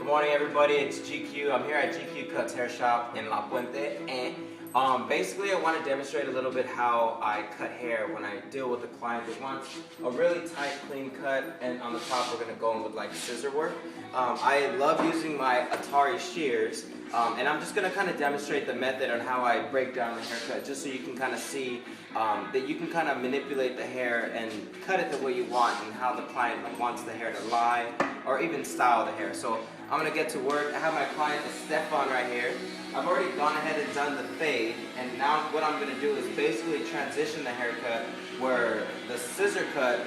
Good morning, everybody. It's GQ. I'm here at GQ Cuts Hair Shop in La Puente, and basically I want to demonstrate a little bit how I cut hair when I deal with a client that wants a really tight, clean cut, and on the top we're going to go in with like scissor work. I love using my Atari shears, and I'm just going to kind of demonstrate the method on how I break down the haircut, just so you can kind of see that you can kind of manipulate the hair and cut it the way you want, and how the client wants the hair to lie or even style the hair. So I'm going to get to work. I have my client Stefan right here. I've already gone ahead and done the fade, and now what I'm going to do is basically transition the haircut where the scissor cut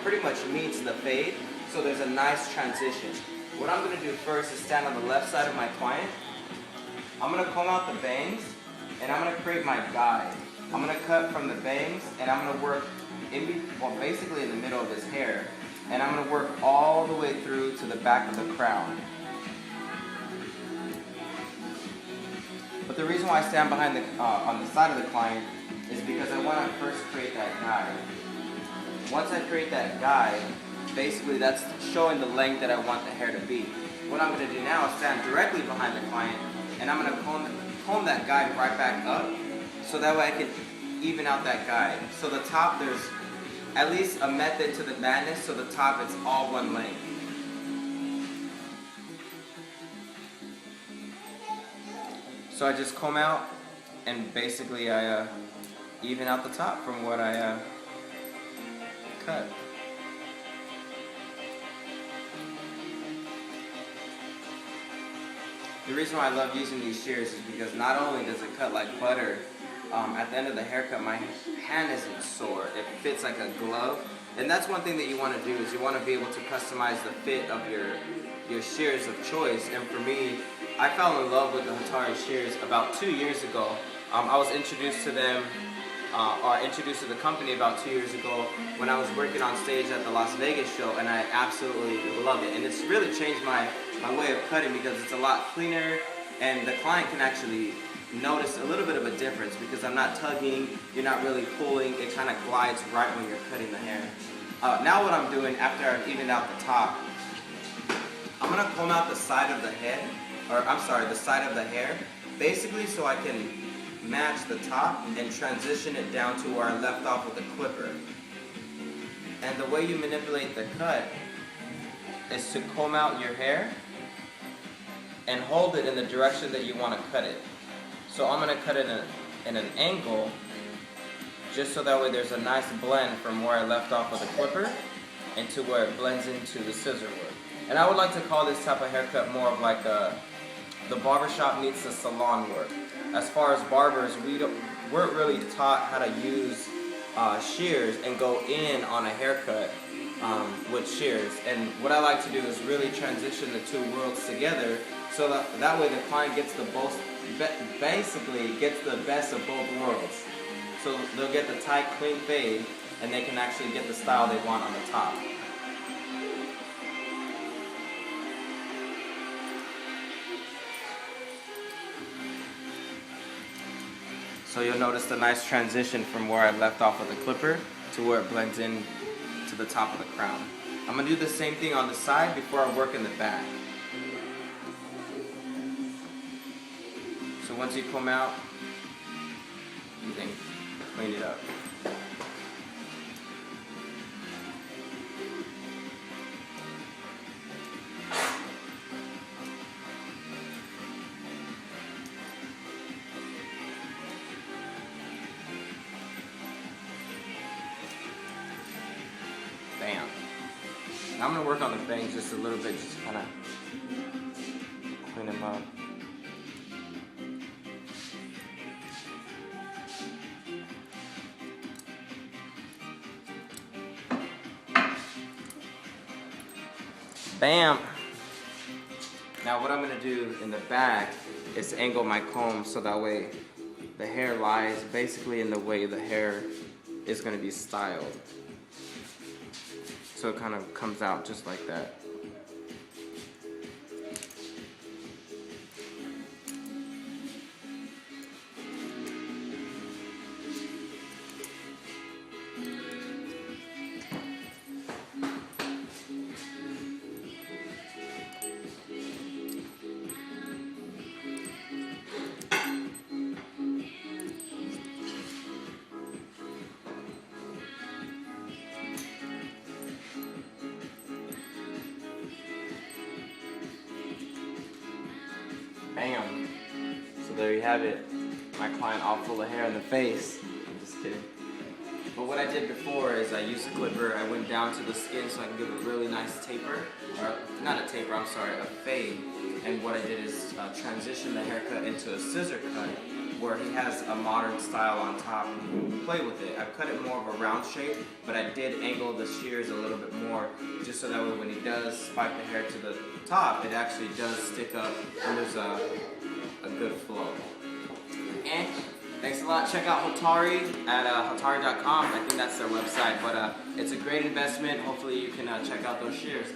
pretty much meets the fade, so there's a nice transition. What I'm going to do first is stand on the left side of my client. I'm going to comb out the bangs, and I'm going to create my guide. I'm going to cut from the bangs, and I'm going to work basically in the middle of his hair. And I'm going to work all the way through to the back of the crown. But the reason why I stand behind on the side of the client is because I want to first create that guide. Once I create that guide, basically that's showing the length that I want the hair to be. What I'm going to do now is stand directly behind the client, and I'm going to comb that guide right back up, so that way I can even out that guide. So the top, there's at least a method to the madness, so the top it's all one length. So I just comb out, and basically I even out the top from what I cut. The reason why I love using these shears is because not only does it cut like butter, at the end of the haircut, my hand isn't sore. It fits like a glove. And that's one thing that you want to do, is you want to be able to customize the fit of your shears of choice. And for me, I fell in love with the Atari shears about 2 years ago. I was introduced to them, or introduced to the company about 2 years ago when I was working on stage at the Las Vegas show, and I absolutely love it. And it's really changed my way of cutting, because it's a lot cleaner, and the client can actually notice a little bit of a difference, because I'm not tugging, you're not really pulling, it kind of glides right when you're cutting the hair. Now what I'm doing, after I've evened out the top, I'm going to comb out the side of the head, or I'm sorry, the side of the hair, basically so I can match the top and transition it down to where I left off with the clipper. And the way you manipulate the cut is to comb out your hair and hold it in the direction that you want to cut it. So I'm going to cut it in an angle, just so that way there's a nice blend from where I left off with the clipper and to where it blends into the scissor work. And I would like to call this type of haircut more of like the barbershop meets the salon work. As far as barbers, we're really taught how to use shears and go in on a haircut with shears. And what I like to do is really transition the two worlds together, so that way the client gets basically gets the best of both worlds. So they'll get the tight, clean fade, and they can actually get the style they want on the top. So you'll notice the nice transition from where I left off with the clipper to where it blends in to the top of the crown. I'm going to do the same thing on the side before I work in the back. So once you comb out, you can clean it up. Bam. Now I'm going to work on the bangs just a little bit, just kind of clean them up. Bam! Now what I'm going to do in the back is angle my comb so that way the hair lies basically in the way the hair is going to be styled. So it kind of comes out just like that. bam. So there you have it. My client all full of hair in the face. I'm just kidding. But what I did before is I used a clipper. I went down to the skin so I can give a really nice taper. Or not a taper, I'm sorry, a fade. And what I did is transition the haircut into a scissor cut where he has a modern style on top and play with it. I cut it more of a round shape, but I did angle the shears a little bit more just so that way when he does spike the hair to the top, it actually does stick up and there's a good flow. And thanks a lot. Check out Hotari at hotari.com. I think that's their website, but it's a great investment. Hopefully you can check out those shears.